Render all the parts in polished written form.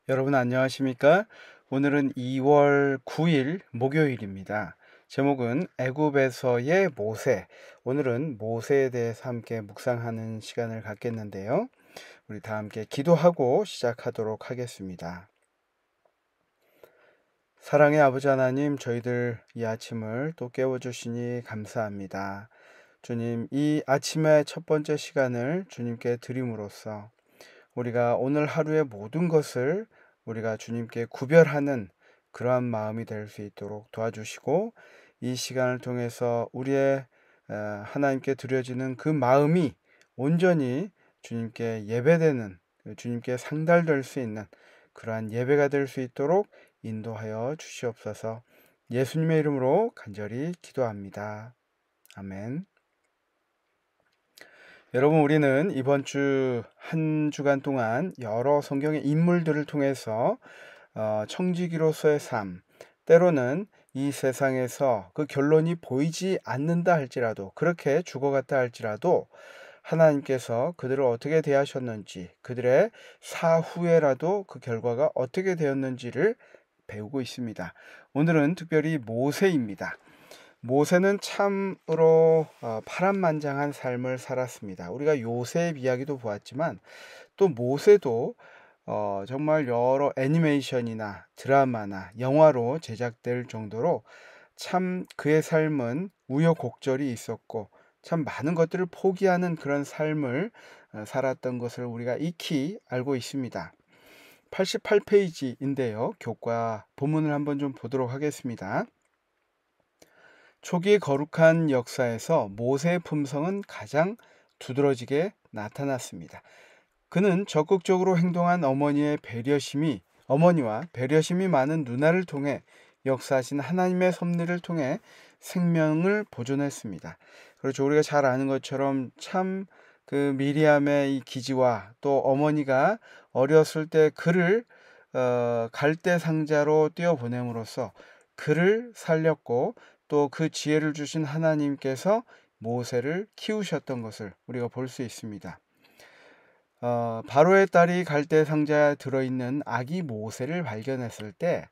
여러분 안녕하십니까? 오늘은 2월 9일 목요일입니다. 제목은 애굽에서의 모세. 오늘은 모세에 대해서 함께 묵상하는 시간을 갖겠는데요. 우리 다 함께 기도하고 시작하도록 하겠습니다. 사랑의 아버지 하나님, 저희들 이 아침을 또 깨워주시니 감사합니다. 주님, 이 아침의 첫 번째 시간을 주님께 드림으로써 우리가 오늘 하루의 모든 것을 우리가 주님께 구별하는 그러한 마음이 될 수 있도록 도와주시고, 이 시간을 통해서 우리의 하나님께 드려지는 그 마음이 온전히 주님께 예배되는, 주님께 상달될 수 있는 그러한 예배가 될 수 있도록 인도하여 주시옵소서. 예수님의 이름으로 간절히 기도합니다. 아멘. 여러분, 우리는 이번 주 한 주간 동안 여러 성경의 인물들을 통해서 청지기로서의 삶, 때로는 이 세상에서 그 결론이 보이지 않는다 할지라도, 그렇게 죽어갔다 할지라도 하나님께서 그들을 어떻게 대하셨는지, 그들의 사후에라도 그 결과가 어떻게 되었는지를 배우고 있습니다. 오늘은 특별히 모세입니다. 모세는 참으로 파란만장한 삶을 살았습니다. 우리가 요셉 이야기도 보았지만 또 모세도 정말 여러 애니메이션이나 드라마나 영화로 제작될 정도로 참 그의 삶은 우여곡절이 있었고 참 많은 것들을 포기하는 그런 삶을 살았던 것을 우리가 익히 알고 있습니다. 88페이지인데요. 교과 본문을 한번 좀 보도록 하겠습니다. 초기 거룩한 역사에서 모세의 품성은 가장 두드러지게 나타났습니다. 그는 적극적으로 행동한 어머니와 배려심이 많은 누나를 통해 역사하신 하나님의 섭리를 통해 생명을 보존했습니다. 그렇죠. 우리가 잘 아는 것처럼 참 그 미리암의 이 기지와 또 어머니가 어렸을 때 그를 갈대 상자로 띄어보냄으로써 그를 살렸고 또 그 지혜를 주신 하나님께서 모세를 키우셨던 것을 우리가 볼 수 있습니다. 바로의 딸이 갈대 상자에 들어있는 아기 모세를 발견했을 때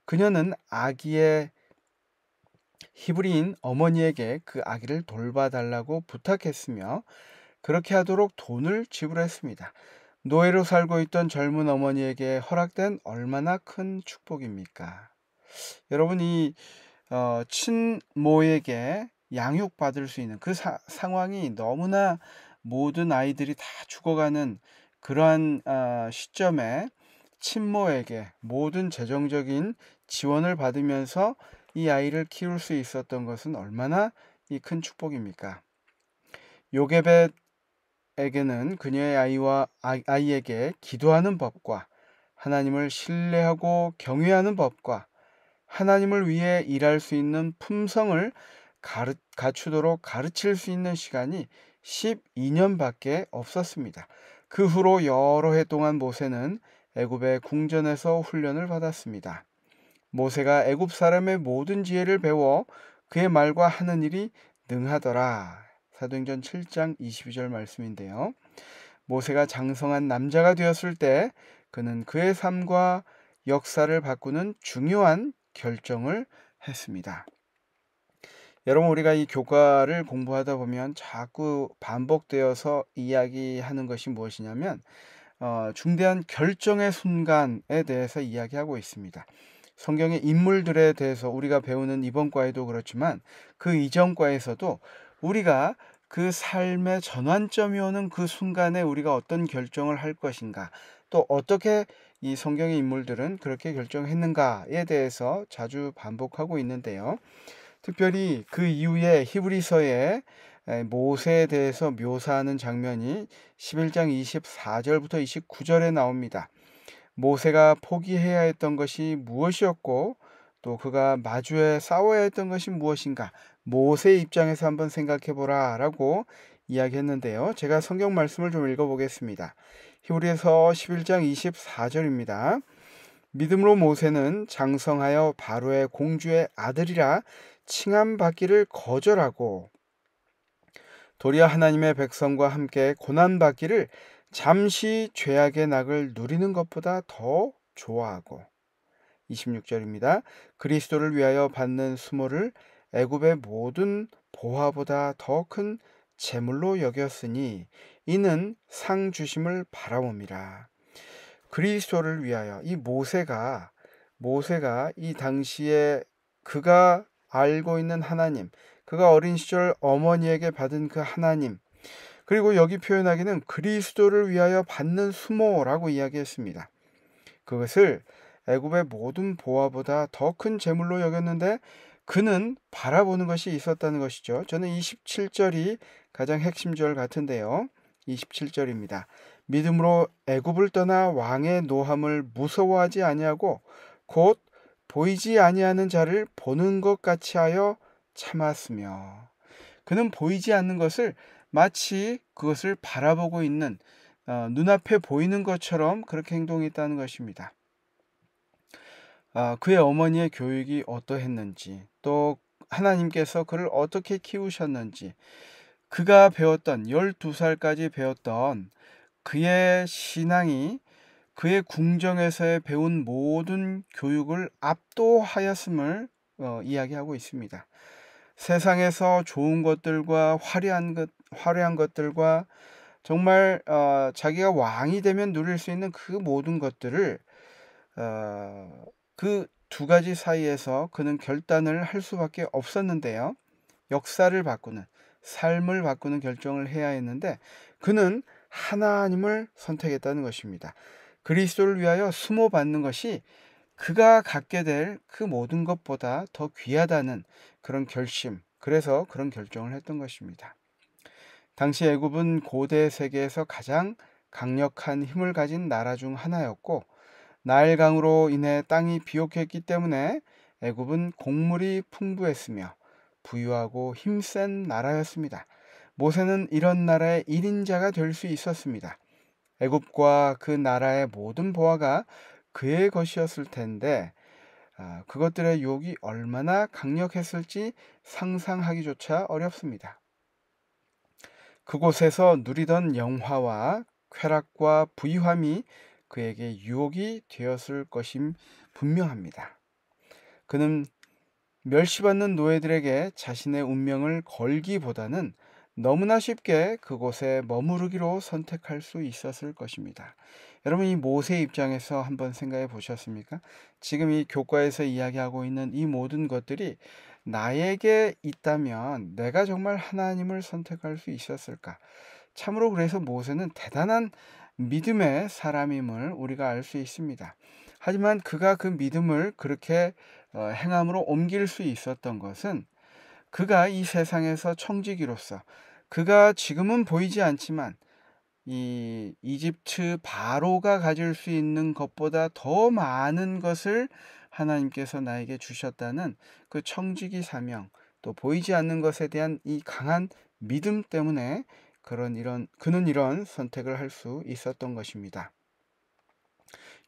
그녀는 아기의 히브리인 어머니에게 그 아기를 돌봐달라고 부탁했으며 그렇게 하도록 돈을 지불했습니다. 노예로 살고 있던 젊은 어머니에게 허락된 얼마나 큰 축복입니까? 여러분이 친모에게 양육받을 수 있는 그 상황이 너무나 모든 아이들이 다 죽어가는 그러한 시점에 친모에게 모든 재정적인 지원을 받으면서 이 아이를 키울 수 있었던 것은 얼마나 이 큰 축복입니까? 요게벳에게는 그녀의 아이에게 기도하는 법과 하나님을 신뢰하고 경외하는 법과 하나님을 위해 일할 수 있는 품성을 갖추도록 가르칠 수 있는 시간이 12년밖에 없었습니다. 그 후로 여러 해 동안 모세는 애굽의 궁전에서 훈련을 받았습니다. 모세가 애굽 사람의 모든 지혜를 배워 그의 말과 하는 일이 능하더라. 사도행전 7장 22절 말씀인데요. 모세가 장성한 남자가 되었을 때 그는 그의 삶과 역사를 바꾸는 중요한 결정을 했습니다. 여러분, 우리가 이 교과를 공부하다 보면 자꾸 반복되어서 이야기하는 것이 무엇이냐면 중대한 결정의 순간에 대해서 이야기하고 있습니다. 성경의 인물들에 대해서 우리가 배우는 이번 과에도 그렇지만 그 이전 과에서도 우리가 그 삶의 전환점이 오는 그 순간에 우리가 어떤 결정을 할 것인가, 또 어떻게 이 성경의 인물들은 그렇게 결정했는가에 대해서 자주 반복하고 있는데요. 특별히 그 이후에 히브리서에 모세에 대해서 묘사하는 장면이 11장 24절부터 29절에 나옵니다. 모세가 포기해야 했던 것이 무엇이었고 또 그가 마주해 싸워야 했던 것이 무엇인가, 모세의 입장에서 한번 생각해 보라 라고 이야기했는데요. 제가 성경 말씀을 좀 읽어보겠습니다. 히브리서 11장 24절입니다. 믿음으로 모세는 장성하여 바로의 공주의 아들이라 칭함받기를 거절하고 도리어 하나님의 백성과 함께 고난받기를 잠시 죄악의 낙을 누리는 것보다 더 좋아하고 26절입니다. 그리스도를 위하여 받는 수모를 애굽의 모든 보화보다 더 큰 재물로 여겼으니 이는 상 주심을 바라옵니다. 그리스도를 위하여 이 모세가 이 당시에 그가 알고 있는 하나님, 그가 어린 시절 어머니에게 받은 그 하나님, 그리고 여기 표현하기는 그리스도를 위하여 받는 수모라고 이야기했습니다. 그것을 애굽의 모든 보화보다 더 큰 재물로 여겼는데 그는 바라보는 것이 있었다는 것이죠. 저는 27절이 가장 핵심절 같은데요. 27절입니다. 믿음으로 애굽을 떠나 왕의 노함을 무서워하지 아니하고 곧 보이지 아니하는 자를 보는 것 같이 하여 참았으며, 그는 보이지 않는 것을 마치 그것을 바라보고 있는 눈앞에 보이는 것처럼 그렇게 행동했다는 것입니다. 그의 어머니의 교육이 어떠했는지, 또 하나님께서 그를 어떻게 키우셨는지, 그가 배웠던 12살까지 배웠던 그의 신앙이 그의 궁정에서의 배운 모든 교육을 압도하였음을 이야기하고 있습니다. 세상에서 좋은 것들과 화려한 것들과 정말 자기가 왕이 되면 누릴 수 있는 그 모든 것들을 그 두 가지 사이에서 그는 결단을 할 수밖에 없었는데요. 역사를 바꾸는, 삶을 바꾸는 결정을 해야 했는데 그는 하나님을 선택했다는 것입니다. 그리스도를 위하여 수모받는 것이 그가 갖게 될 그 모든 것보다 더 귀하다는 그런 결심, 그래서 그런 결정을 했던 것입니다. 당시 애굽은 고대 세계에서 가장 강력한 힘을 가진 나라 중 하나였고 나일강으로 인해 땅이 비옥했기 때문에 애굽은 곡물이 풍부했으며 부유하고 힘센 나라였습니다. 모세는 이런 나라의 1인자가 될 수 있었습니다. 애굽과 그 나라의 모든 보화가 그의 것이었을 텐데 그것들의 유혹이 얼마나 강력했을지 상상하기조차 어렵습니다. 그곳에서 누리던 영화와 쾌락과 부유함이 그에게 유혹이 되었을 것임 분명합니다. 그는 멸시받는 노예들에게 자신의 운명을 걸기보다는 너무나 쉽게 그곳에 머무르기로 선택할 수 있었을 것입니다. 여러분, 이 모세 입장에서 한번 생각해 보셨습니까? 지금 이 교과에서 이야기하고 있는 이 모든 것들이 나에게 있다면 내가 정말 하나님을 선택할 수 있었을까? 참으로 그래서 모세는 대단한 믿음의 사람임을 우리가 알 수 있습니다. 하지만 그가 그 믿음을 그렇게 행함으로 옮길 수 있었던 것은 그가 이 세상에서 청지기로서 그가 지금은 보이지 않지만 이 이집트 바로가 가질 수 있는 것보다 더 많은 것을 하나님께서 나에게 주셨다는 그 청지기 사명, 또 보이지 않는 것에 대한 이 강한 믿음 때문에 그는 이런 선택을 할 수 있었던 것입니다.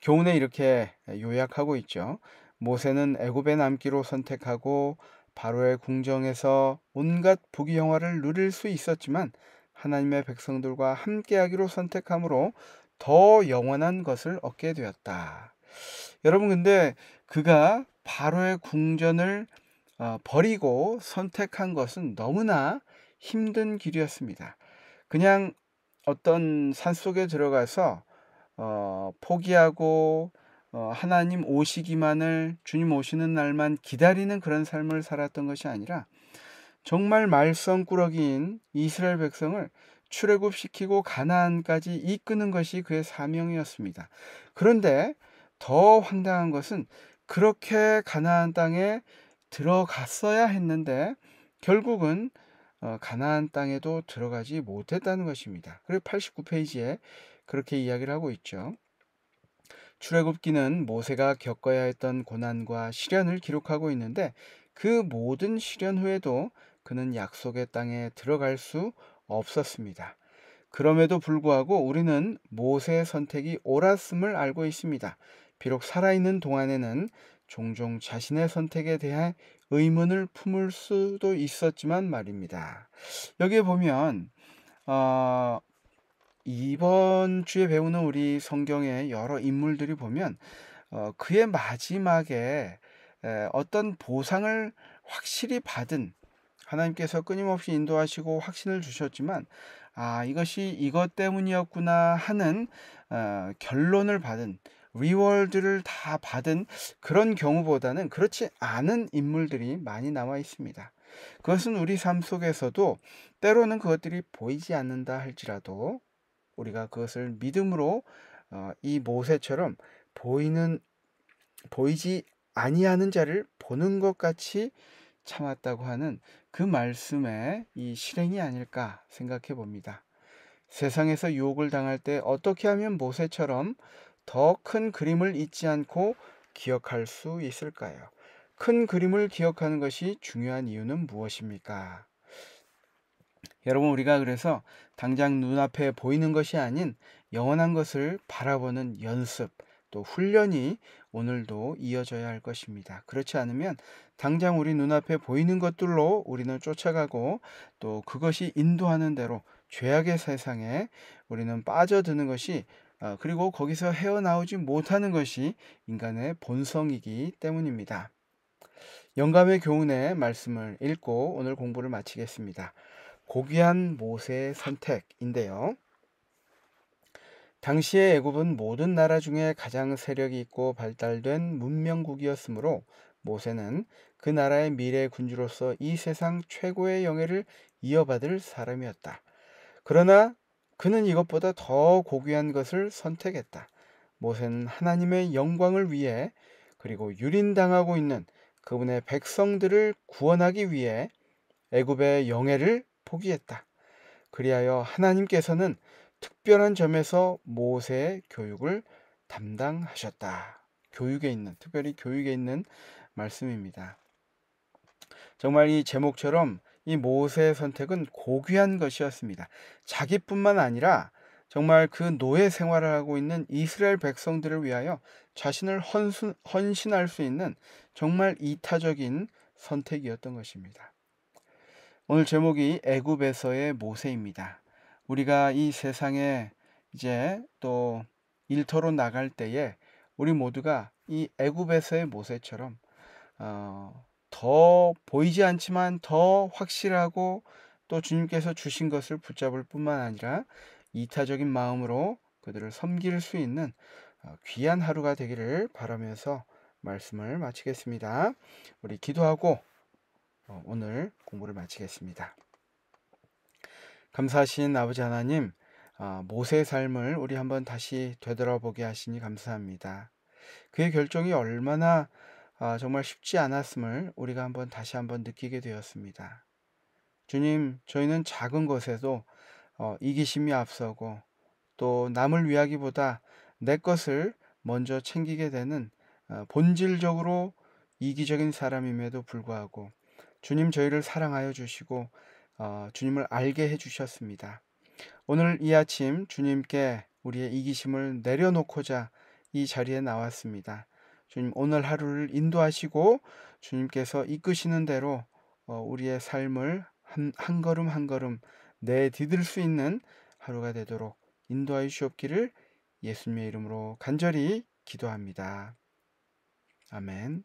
교훈에 이렇게 요약하고 있죠. 모세는 애굽에 남기로 선택하고 바로의 궁정에서 온갖 부귀영화를 누릴 수 있었지만 하나님의 백성들과 함께하기로 선택함으로 더 영원한 것을 얻게 되었다. 여러분, 근데 그가 바로의 궁전을 버리고 선택한 것은 너무나 힘든 길이었습니다. 그냥 어떤 산속에 들어가서 포기하고 하나님 오시기만을, 주님 오시는 날만 기다리는 그런 삶을 살았던 것이 아니라 정말 말썽꾸러기인 이스라엘 백성을 출애굽시키고 가나안까지 이끄는 것이 그의 사명이었습니다. 그런데 더 황당한 것은 그렇게 가나안 땅에 들어갔어야 했는데 결국은 가나안 땅에도 들어가지 못했다는 것입니다. 그리고 89페이지에 그렇게 이야기를 하고 있죠. 출애굽기는 모세가 겪어야 했던 고난과 시련을 기록하고 있는데 그 모든 시련 후에도 그는 약속의 땅에 들어갈 수 없었습니다. 그럼에도 불구하고 우리는 모세의 선택이 옳았음을 알고 있습니다. 비록 살아있는 동안에는 종종 자신의 선택에 대해 의문을 품을 수도 있었지만 말입니다. 여기에 보면 이번 주에 배우는 우리 성경의 여러 인물들이 보면 그의 마지막에 어떤 보상을 확실히 받은, 하나님께서 끊임없이 인도하시고 확신을 주셨지만 이것이 이것 때문이었구나 하는 결론을 받은, 리워드를 다 받은 그런 경우보다는 그렇지 않은 인물들이 많이 남아 있습니다. 그것은 우리 삶 속에서도 때로는 그것들이 보이지 않는다 할지라도 우리가 그것을 믿음으로 이 모세처럼 보이지 아니하는 자를 보는 것 같이 참았다고 하는 그 말씀의 이 실행이 아닐까 생각해 봅니다. 세상에서 유혹을 당할 때 어떻게 하면 모세처럼 더 큰 그림을 잊지 않고 기억할 수 있을까요? 큰 그림을 기억하는 것이 중요한 이유는 무엇입니까? 여러분, 우리가 그래서 당장 눈앞에 보이는 것이 아닌 영원한 것을 바라보는 연습, 또 훈련이 오늘도 이어져야 할 것입니다. 그렇지 않으면 당장 우리 눈앞에 보이는 것들로 우리는 쫓아가고 또 그것이 인도하는 대로 죄악의 세상에 우리는 빠져드는 것이, 그리고 거기서 헤어나오지 못하는 것이 인간의 본성이기 때문입니다. 영감의 교훈의 말씀을 읽고 오늘 공부를 마치겠습니다. 고귀한 모세의 선택인데요. 당시의 애굽은 모든 나라 중에 가장 세력이 있고 발달된 문명국이었으므로 모세는 그 나라의 미래 군주로서 이 세상 최고의 영예를 이어받을 사람이었다. 그러나 그는 이것보다 더 고귀한 것을 선택했다. 모세는 하나님의 영광을 위해, 그리고 유린당하고 있는 그분의 백성들을 구원하기 위해 애굽의 영예를 포기했다. 그리하여 하나님께서는 특별한 점에서 모세의 교육을 담당하셨다. 특별히 교육에 있는 말씀입니다. 정말 이 제목처럼 이 모세의 선택은 고귀한 것이었습니다. 자기뿐만 아니라 정말 그 노예 생활을 하고 있는 이스라엘 백성들을 위하여 자신을 헌신할 수 있는 정말 이타적인 선택이었던 것입니다. 오늘 제목이 애굽에서의 모세입니다. 우리가 이 세상에 이제 또 일터로 나갈 때에 우리 모두가 이 애굽에서의 모세처럼 더 보이지 않지만 더 확실하고 또 주님께서 주신 것을 붙잡을 뿐만 아니라 이타적인 마음으로 그들을 섬길 수 있는 귀한 하루가 되기를 바라면서 말씀을 마치겠습니다. 우리 기도하고 오늘 공부를 마치겠습니다. 감사하신 아버지 하나님, 모세의 삶을 우리 한번 다시 되돌아보게 하시니 감사합니다. 그의 결정이 얼마나 정말 쉽지 않았음을 우리가 다시 한번 느끼게 되었습니다. 주님, 저희는 작은 것에도 이기심이 앞서고 또 남을 위하기보다 내 것을 먼저 챙기게 되는 본질적으로 이기적인 사람임에도 불구하고 주님, 저희를 사랑하여 주시고 주님을 알게 해주셨습니다. 오늘 이 아침 주님께 우리의 이기심을 내려놓고자 이 자리에 나왔습니다. 주님, 오늘 하루를 인도하시고 주님께서 이끄시는 대로 우리의 삶을 한 걸음 한 걸음 내디딜 수 있는 하루가 되도록 인도하여 주옵기를 예수님의 이름으로 간절히 기도합니다. 아멘.